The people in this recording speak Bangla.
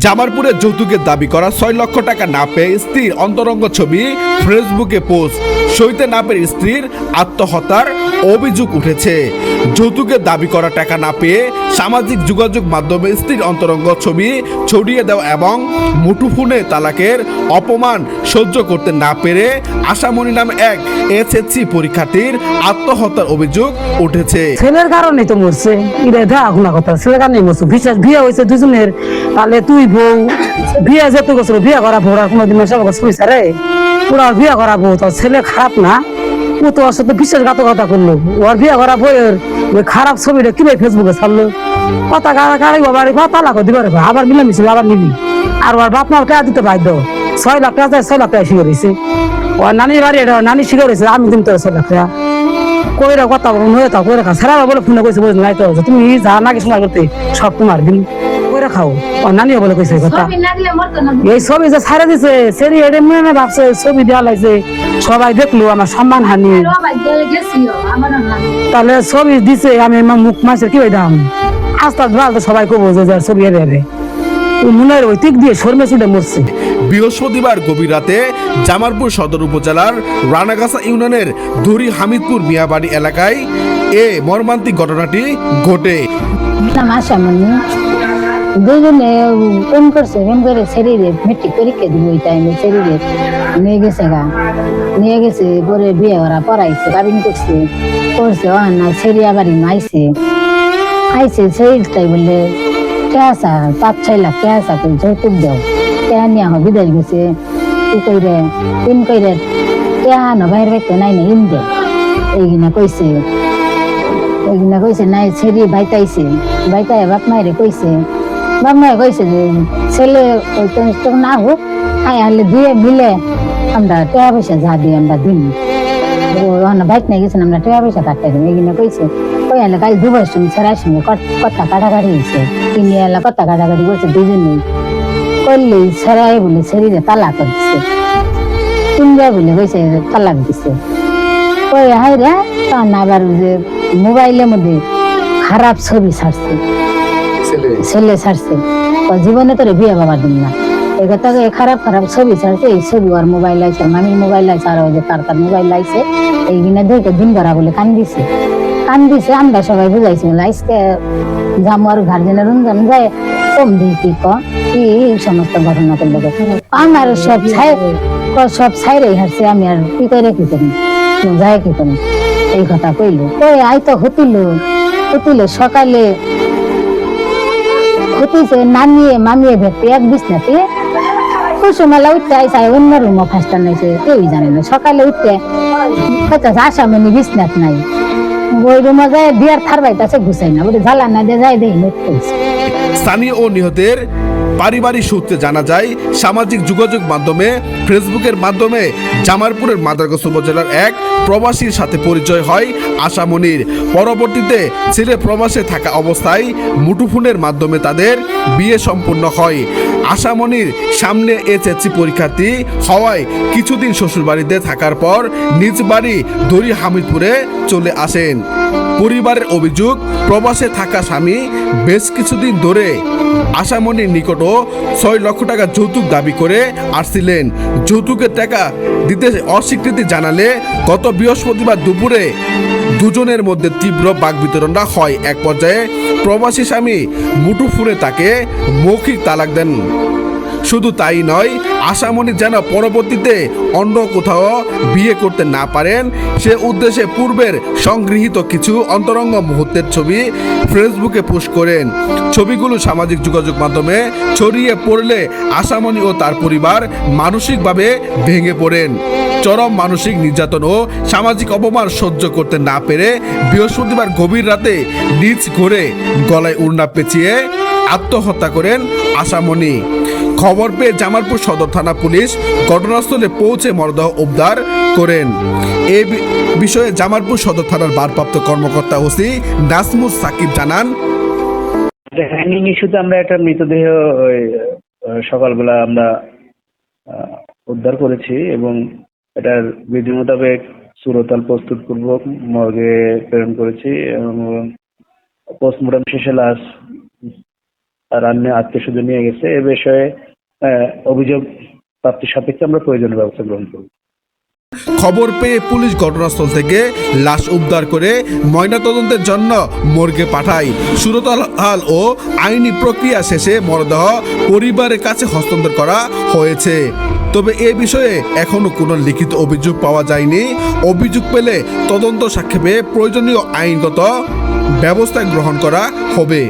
জামালপুরে যৌতুকের দাবি করা ৬ লক্ষ টাকা না পেয়ে স্ত্রীর অন্তরঙ্গ ছবি ফেসবুকে পোস্ট। সইতে না পেরে স্ত্রীর আত্মহত্যার অভিযোগ উঠেছে। যৌতুকের দাবি করা টাকা না পেয়ে সামাজিক যোগাযোগ মাধ্যমে স্ত্রীর অন্তরঙ্গ ছবি ছড়িয়ে দেওয়া এবং মুঠোফোনে তালাকের অপমান সহ্য করতে না পেরে আশামণি নামে এক এসএসসি পরীক্ষার্থীর আত্মহত্যার অভিযোগ উঠেছে। ছেলের কারণে তো মরছে, কথা ছেলের কারণে মরছে। বিশ্বাস বিয়ে হয়েছে দুজনের, তাহলে তুই বউ বিয়ে যেত গেছিল, বিয়ে করা বউ আর কোনোদিন পয়সা রে ওরা বিয়ে করা বউ, তোর ছেলে খারাপ না, ও তো ওর সাথে বিশ্বাসঘাতকতা করলো। ওর বিয়ে করা বউয়ের ওই খারাপ ছবিটা কিভাবে ফেসবুকে ছাড়লো, কথা কাড়াই বাবার তালাক দিবার আবার মিলামিছিল আবার নিবি। আর ওর বাপ মাও টাকা দিতে বাধ্য, ৬ লাখ টাকা ৬ লাখ টাকা শিখে রয়েছে। ওর নানির বাড়ি এটা নানি শিখে রয়েছে, আমি দিন তোর ৬ লাখ টাকা কইরা কথা হয়ে থাও কইরা খা সারা বলে ফোনে কইছে বুঝলি নাই তো তুমি যা নাকি শোনা করতে সব তোমার দিন কইরা খাও। ও নানিও বলে কইছে কথা এই ছবি যে ছাড়া দিছে সেরি এডে মেনে ভাবছে ছবি দেওয়া লাগছে, সবাই দেখলো আমার সম্মান হানি। তাহলে ছবি দিছে আমি মুখ মাসের কি দাম আস্তে আস্তে সবাই কবো যে ছবি এবে মনের ওই দিক দিয়ে শর্মে ছুটে মরছে। বৃহস্পতিবার গভীর রাতে জামালপুর সদর উপজেলার রানাগাছা ইউনিয়নের ধুরি হামিদপুর মিয়াবাড়ি এলাকায় এ মর্মান্তিক ঘটনাটি ঘটে। আশামণি দুজনে প্রেম করছে, প্রেম করে শরীরে মেট্রিক পরীক্ষা দিব ওই টাইমে শরীরে নিয়ে গেছে নিয়ে গেছে পরে বিয়ে ওরা পড়াইছে কাবিন করছে ও না সেরিয়া বাড়ি আইছে সেইটাই বললে কেসা ৫-৬ লাখ কেসা করে যৌতুক দেও কেয়া নিয়ে আমার বিদেশ গেছে কি কইরে তিন কইরে কেয়া না বাইরে বাইতে নাই না ইন্দে এইগুলা কইছে নাই ছেড়ি বাইতাইছে বাইতাই বাপ মায়েরে কইছে বাপ মায়ে কইছে যে ছেলে না হোক আয় হলে দিয়ে মিলে আমরা টাকা পয়সা যা দিয়ে আমরা দিন বাইক নিয়ে গেছেন আমরা টাকা পয়সা কাটতে দিন এইগুলা কইছে কই হলে কাল দুবার সঙ্গে ছেড়ার সঙ্গে কথা কাটাকাটি হয়েছে কিনে এলা কথা কাটাকাটি করছে দুজনেই করলে ছেড়াই বলে ছেড়িরে তালাক দিচ্ছে তিনবার বলে কইছে তালাক দিছে কই হাই রে তখন আবার যে মোবাইলের মধ্যে খারাপ ছবি ছাড়ছে ছেলে ছাড়ছে জীবনে তোর বিয়ে বাবা দিন না এই কথা খারাপ ছবি ছাড়ছে। এই ছবি আর মোবাইল আইছে মামির মোবাইল আইছে আর ওই যে তার মোবাইল আইছে এইগুলা দেখে দিন ভরা বলে কান্দিছে আমরা সবাই বুঝাইছি আজকে জামু আর গার্জেনের রঞ্জন যায় কম দিই কি সমস্ত ঘটনা করলে আমার সব ছাইরে হারছে আমি আর কি করে কি করি যায় কি করি এই কথা কইলো কই আই তো হতিল সকালে হতিছে নামিয়ে মামিয়ে ভেটে এক বিছনাতে কুসুমালা উঠতে আইসা অন্য রুমও ফাঁসটা নাইছে কেউই জানে না। সকালে উঠতে আশামণি বিছনাত নাই ওই রুমে যায় বিয়ার থার বাইতাছে ঘুষাই না বলে জ্বালা না দিয়ে যায় দেখি স্থানীয় ও নিহতের পারিবারিক সূত্রে জানা যায় সামাজিক যোগাযোগ মাধ্যমে ফেসবুকের মাধ্যমে জামালপুরের মাদারগঞ্জ উপজেলার এক প্রবাসীর সাথে পরিচয় হয় আশামণির। পরবর্তীতে ছেলে প্রবাসে থাকা অবস্থায় মুঠোফোনের মাধ্যমে তাদের বিয়ে সম্পন্ন হয়। আশামণির সামনে এসএসসি পরীক্ষার্থী হওয়ায় কিছুদিন শ্বশুরবাড়িতে থাকার পর নিজ বাড়ি ধুরি হামিদপুরে চলে আসেন। পরিবারের অভিযোগ প্রবাসে থাকা স্বামী বেশ কিছুদিন ধরে আশামণির নিকটও ৬ লক্ষ টাকা যৌতুক দাবি করে আসছিলেন। যৌতুকের টাকা দিতে অস্বীকৃতি জানালে গত বৃহস্পতিবার দুপুরে দুজনের মধ্যে তীব্র বাকবিতণ্ডা হয়। এক পর্যায়ে প্রবাসী স্বামী মুঠোফোনে তাকে মৌখিক তালাক দেন। শুধু তাই নয়, আশামণি যেন পরবর্তীতে অন্য কোথাও বিয়ে করতে না পারেন সে উদ্দেশ্যে পূর্বের সংগৃহীত কিছু অন্তরঙ্গ মুহূর্তের ছবি ফেসবুকে পোস্ট করেন। ছবিগুলো সামাজিক যোগাযোগ মাধ্যমে ছড়িয়ে পড়লে আশামণি ও তার পরিবার মানসিকভাবে ভেঙে পড়েন। চরম মানসিক নির্যাতন ও সামাজিক অপমান সহ্য করতে না পেরে বৃহস্পতিবার গভীর রাতে নিজ ঘরে গলায় ওড়না পেঁচিয়ে আত্মহত্যা করেন আশামণি। খবর পেয়ে জামালপুর সদর থানা পুলিশ ঘটনাস্থলে পৌঁছে মরদেহ উদ্ধার করেন। এই বিষয়ে জামালপুর সদর থানার ভারপ্রাপ্ত কর্মকর্তা ওসি নাসমুস সাকিব জানান, হ্যাঙ্গিং ইস্যুতে আমরা একটা মৃতদেহ সকালবেলা আমরা উদ্ধার করেছি এবং এটার বিধি মোতাবেক সুরতাল প্রস্তুতপূর্বক মর্গে প্রেরণ করেছি এবং পোস্টমর্টম শেষে লাশ তার আত্মীয় স্বজন নিয়ে গেছে। এ বিষয়ে অভিযোগ প্রাপ্তির সাপেক্ষে আমরা প্রয়োজনীয় ব্যবস্থা গ্রহণ করব। খবর পেয়ে পুলিশ ঘটনাস্থল থেকে লাশ উদ্ধার করে ময়নাতদন্তের জন্য মর্গে পাঠায়। সুরতহাল ও আইনি প্রক্রিয়া শেষে মরদেহ পরিবারের কাছে হস্তান্তর করা হয়েছে। তবে এ বিষয়ে এখনো কোনো লিখিত অভিযোগ পাওয়া যায়নি। অভিযোগ পেলে তদন্ত সাপেক্ষে প্রয়োজনীয় আইনগত ব্যবস্থা গ্রহণ করা হবে।